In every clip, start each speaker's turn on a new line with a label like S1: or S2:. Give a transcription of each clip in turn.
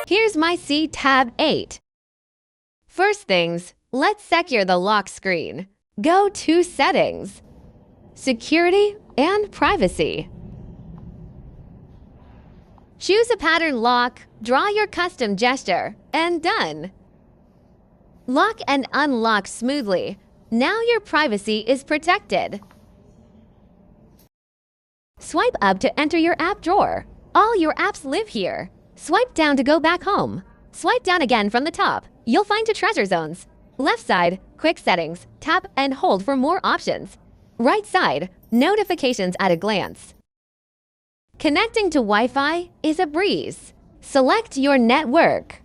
S1: Here's my CTAB 8. First things, let's secure the lock screen. Go to Settings, Security and Privacy. Choose a pattern lock, draw your custom gesture, and done. Lock and unlock smoothly. Now your privacy is protected. Swipe up to enter your app drawer. All your apps live here. Swipe down to go back home. Swipe down again from the top. You'll find your treasure zones. Left side, quick settings. Tap and hold for more options. Right side, notifications at a glance. Connecting to Wi-Fi is a breeze. Select your network.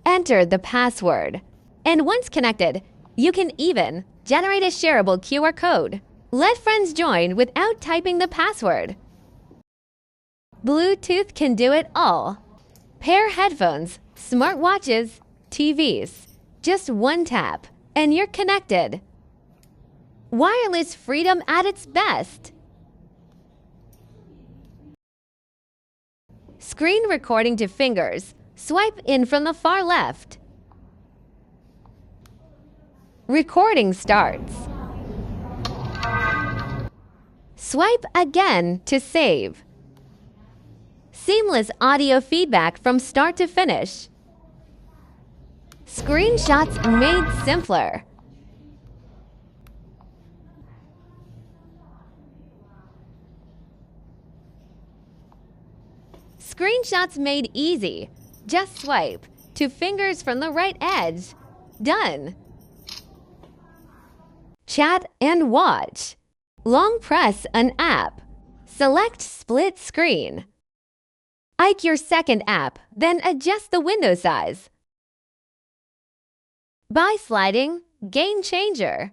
S1: Enter the password. And once connected, you can even generate a shareable QR code. Let friends join without typing the password. Bluetooth can do it all. Pair headphones, smartwatches, TVs. Just one tap, and you're connected. Wireless freedom at its best. Screen recording to fingers. Swipe in from the far left. Recording starts. Swipe again to save. Seamless audio feedback from start to finish. Screenshots made simpler. Screenshots made easy. Just swipe to fingers from the right edge. Done. Chat and watch. Long press an app. Select split screen. Ike your second app, then adjust the window size. By sliding, game changer.